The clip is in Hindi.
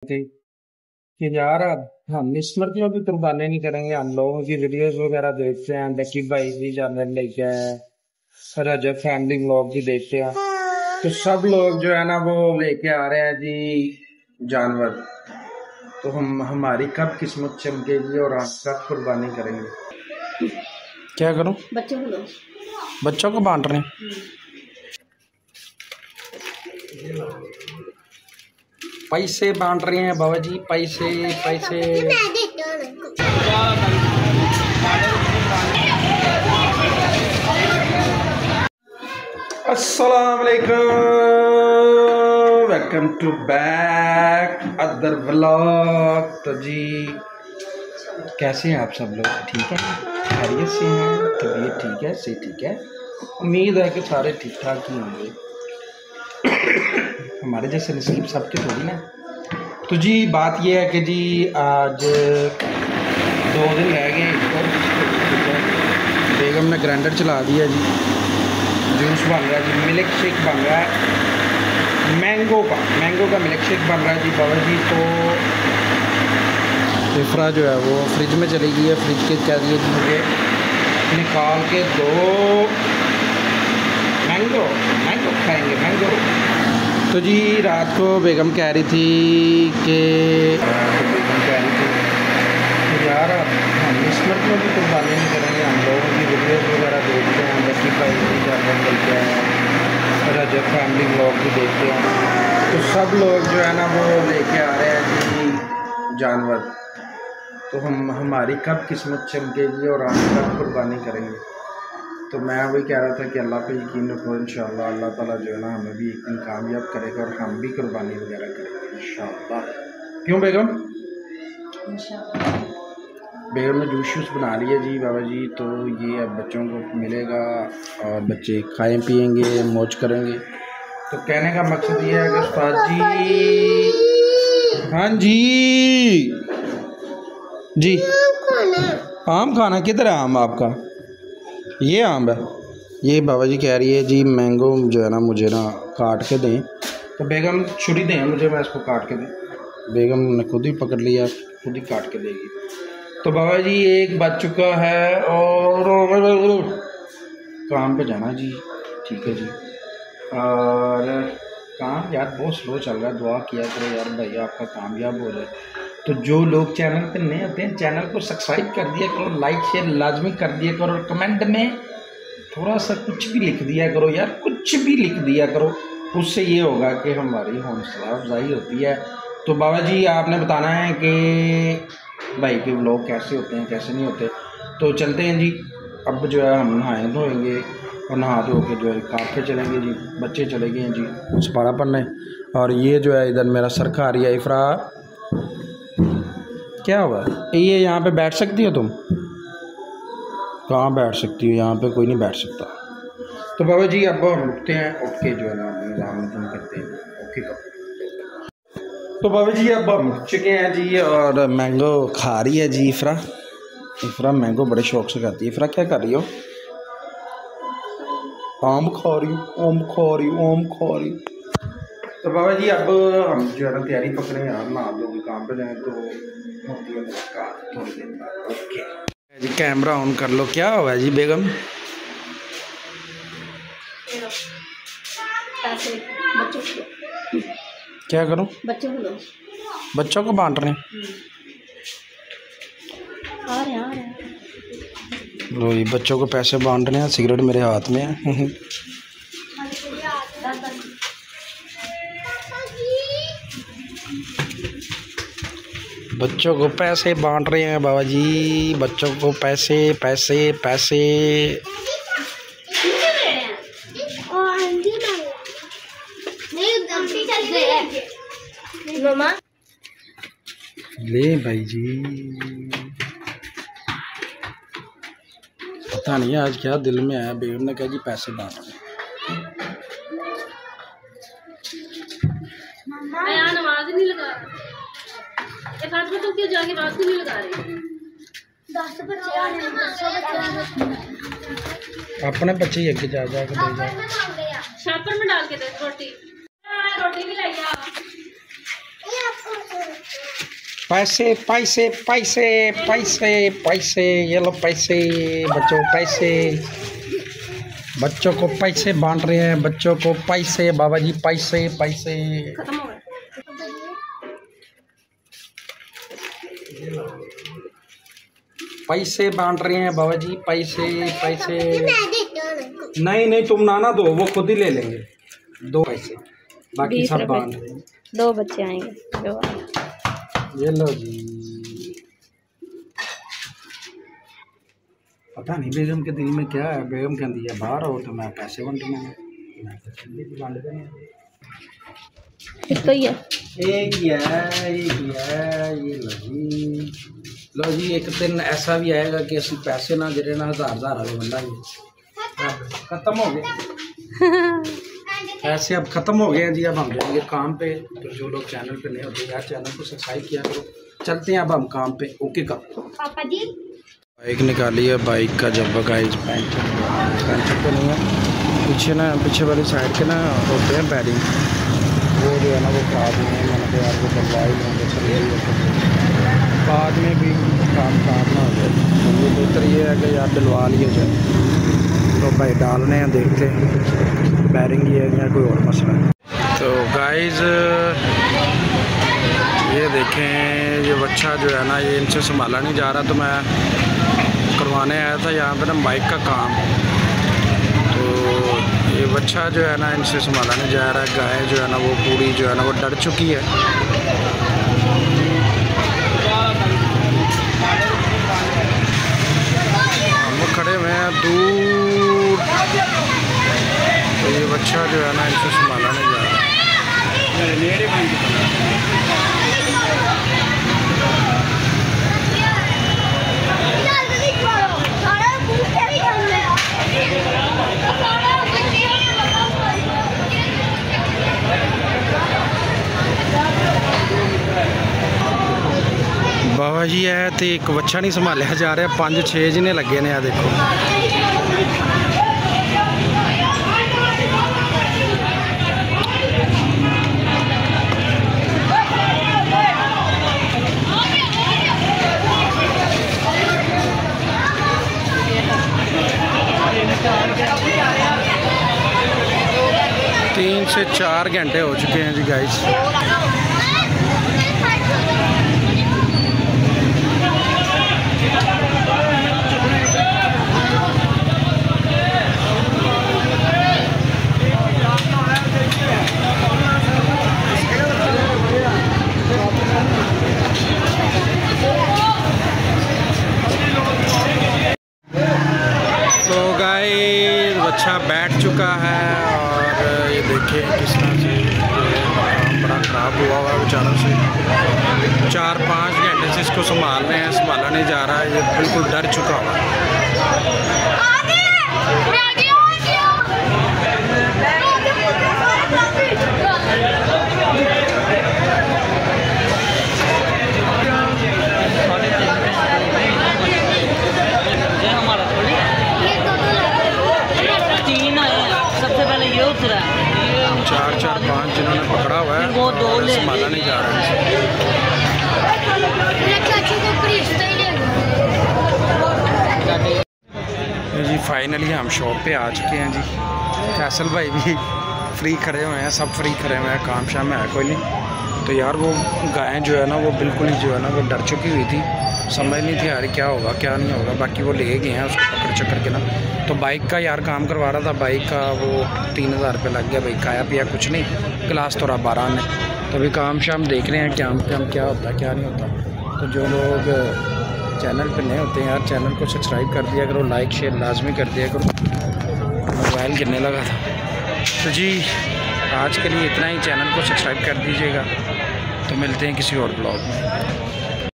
थी कि यार हम इसमर्तियों की कुर्बानी नहीं करेंगे। हम लोगों की वीडियोस वगैरह देखते हैं, लकी भाई भी जानवर लेके आए, रजब फैमिली व्लॉग भी देखते हैं, तो सब लोग जो है ना वो लेके आ रहे हैं जी जानवर। तो हमारी कब किस्मत चमकेगी और हम कब कुर्बानी करेंगे? क्या करूं? बच्चों को बांट रहे हैं। पैसे बांट रहे हैं बाबा जी, पैसे पैसे। अस्सलाम वालेकुम, welcome to back other vlog. तो जी कैसे हैं आप सब लोग? ठीक है, खैरियत से हैं? तबीयत ठीक है? से ठीक है? उम्मीद है कि सारे ठीक ठाक ही होंगे। हमारे जैसे नसीब सबके थोड़ी ना। तो जी बात यह है कि जी आज 2 दिन रह गए इसको। बेगम ने ग्राइंडर चला दिया जी, जूस बन रहा है जी, मिल्क शेक बन रहा है मैंगो का मिल्क शेक बन रहा है जी बाबा जी। तो इफ्रा जो है वो फ्रिज में चली गई है, फ्रिज के कह दिए जी मुझे निकाल के दो मैंगो खाएंगे मैंगो। तो जी रात को बेगम कह रही थी कि यार हम इसमर्तियों की कुर्बानी नहीं करेंगे। हम लोगों की वीडियोस वगैरह देखते हैं, लकी भाई भी जानवर देखते हैं, रजब फैमिली व्लॉग भी देखते हैं, तो सब लोग जो है ना वो लेके आ रहे हैं जी जानवर। तो हमारी कब किस्मत चमकेगी और हम कब कुर्बानी करेंगे? तो मैं वही कह रहा था कि अल्लाह पे यकीन रखो, इंशाअल्लाह अल्लाह ताला जो है ना हमें भी एक दिन कामयाब करेगा और हम भी कुर्बानी वगैरह करेंगे इंशाअल्लाह। क्यों बेगम? बेगम ने जूस बना लिया जी बाबा जी। तो ये अब बच्चों को मिलेगा और बच्चे खाएँ पिएंगे, मौज करेंगे। तो कहने का मकसद ये है कि उस्ताद जी, हाँ जी आम खाना किधर है? आम आपका ये आम है। ये बाबा जी कह रही है जी मैंगो जो है ना मुझे ना काट के दें। तो बेगम छुरी दें मुझे, मैं इसको काट के दूँ। बेगम ने खुद ही पकड़ लिया, खुद ही काट के देगी। तो बाबा जी एक बज चुका है और काम पे जाना जी। ठीक है जी। और काम यार बहुत स्लो चल रहा है, दुआ किया करो यार भाई आपका कामयाब हो जाए। तो जो लोग चैनल पे नए होते हैं चैनल को सब्सक्राइब कर दिया करो, लाइक शेयर लाजमी कर दिया करो, और कमेंट में थोड़ा सा कुछ भी लिख दिया करो यार, कुछ भी लिख दिया करो। उससे ये होगा कि हमारी हौसला अफजाई होती है। तो बाबा जी आपने बताना है कि भाई के व्लॉग कैसे होते हैं कैसे नहीं होते। तो चलते हैं जी। अब जो है हम नहाए धोएंगे और नहा धो के जो है काम पे चलेंगे जी। बच्चे चले गए हैं जी सपारा पढ़ने, और ये जो है इधर मेरा सर खा रही है। इफ्रा क्या हुआ? ये यहाँ पे बैठ सकती हो तुम? कहाँ बैठ सकती हो? यहाँ पे कोई नहीं बैठ सकता। तो बाबा जी अब हम उठते हैं, उठ के जो है ना निज़ाम करते हैं। ओके का तो बाबा जी अब हम उठ चुके हैं जी और मैंगो खा रही है जी इफ्रा मैंगो बड़े शौक से खाती है। इफ्रा क्या कर रही हो? आम खा रही हूँ। तो बाबा जी अब हम जो है ना तैयारी पकड़े यार, नहा धो के काम पे जाए तो होती है मुलाकात थोड़ी देर बाद। ओके जी कैमरा ऑन कर लो। क्या हुआ जी बेगम? क्या करूं? बच्चों को बांट रहे हैं। लो ये बच्चों को पैसे बांट रहे हैं, सिगरेट मेरे हाथ में है। बच्चों को पैसे बांट रहे हैं बाबा जी, बच्चों को पैसे पैसे पैसे। ले भाई जी पता नहीं आज क्या दिल में आया, बेगम ने कहा जी पैसे बांट रहे हैं। आवाज नहीं लगा तुम क्यों जाके आवाज नहीं लगा रहे? अपने बच्चे ही जा के छापर में डाल के दे रोटी भी लाइया। पैसे पैसे पैसे पैसे पैसे, ये लो पैसे बच्चों, पैसे बच्चों को पैसे बांट रहे हैं, बच्चों को पैसे, बाबा जी पैसे पैसे। खत्म हो गया। पैसे बांट रहे हैं बाबा जी, पैसे पैसे। नहीं नहीं तुम नाना दो, वो खुद ही ले लेंगे 2 पैसे, बाकी सब बांट रहे हैं। 2 बच्चे आएंगे जो। ये लो जी। पता नहीं बेगम के दिल में क्या है। बेगम कहती है बाहर हो तो मैं पैसे बांटना है, मैं तो बांट देना। इसको ही है, एक ही है, एक ही है। ये लो जी, लो जी। एक दिन ऐसा भी आएगा कि असं पैसे ना गिरे ना, हज़ार वाले बंदा भी खत्म हो गए। ऐसे अब ख़त्म हो गए हैं जी। अब हम जाएंगे काम पे। तो जो लोग चैनल पे नए होते हैं यार, चैनल को सब्सक्राइब किया करो। चलते हैं अब हम काम पे। ओके का पापा जी। बाइक निकाली है, बाइक का जब गाइस पंचर तो नहीं है। पीछे ना, पीछे वाली साइड के ना होते हैं बैरिंग, वो जो है ना वो खराब नहीं है। मैंने तो यार वो बनवा ही लेंगे, बाद में भी काम खराब ना हो जाए। तो ये बेहतर ये है कि यार डलवा लिए जाए। तो भाई डालने हैं, देखते हैं बैरिंग ही है या कोई और मसला है। तो गाइस ये देखें, ये बच्चा जो है ना ये इनसे संभाला नहीं जा रहा, तो मैं करवाने आया था यहाँ पे ना बाइक का काम। तो ये बच्चा जो है ना इनसे संभाला नहीं जा रहा है। गाय जो है ना वो पूरी जो है ना वो डर चुकी है। हम खड़े हुए हैं दूर, तो ये बच्चा जो है ना इनसे संभाला नहीं जा रहा। बाबा जी है तो एक बच्चा नहीं संभालिया जा रहा। 5-6 जिन्हें लगे ने। आ देखो तीन से 4 घंटे हो चुके हैं जी गाइस। तो गाइस बच्चा बैठ चुका है और ये देखिए किस तरह से बड़ा ख़राब हुआ हुआ बेचारों से। 4-5 घंटे से इसको संभाल रहे हैं, संभाला नहीं जा रहा है। ये बिल्कुल डर चुका हुआ है। चार 5 जिन्होंने पकड़ा हुआ है, वो 2 संभाला नहीं जा रहा है। जी फाइनली हम शॉप पे आ चुके हैं जी। फैसल भाई भी फ्री खड़े हुए हैं, सब फ्री खड़े हुए हैं, काम शाम में है कोई नहीं। तो यार वो गाय जो है ना वो बिल्कुल ही जो है ना वो डर चुकी हुई थी, समझ नहीं थी यार क्या होगा क्या नहीं होगा। बाकी वो ले गए हैं उसको पकड़ चक्कर के ना। तो बाइक का यार काम करवा रहा था, बाइक का वो 3000 रुपये लग गया। भाई खाया पिया कुछ नहीं, क्लास थोड़ा 12 ने। तो अभी काम शाम देख रहे हैं क्या क्या होता है क्या नहीं होता। तो जो लोग चैनल पे नए होते हैं यार, चैनल को सब्सक्राइब कर दिया करो, लाइक शेयर लाजमी कर दिया करो। मोबाइल गिरने लगा था। तो जी आज के लिए इतना ही। चैनल को सब्सक्राइब कर दीजिएगा। तो मिलते हैं किसी और ब्लॉग में।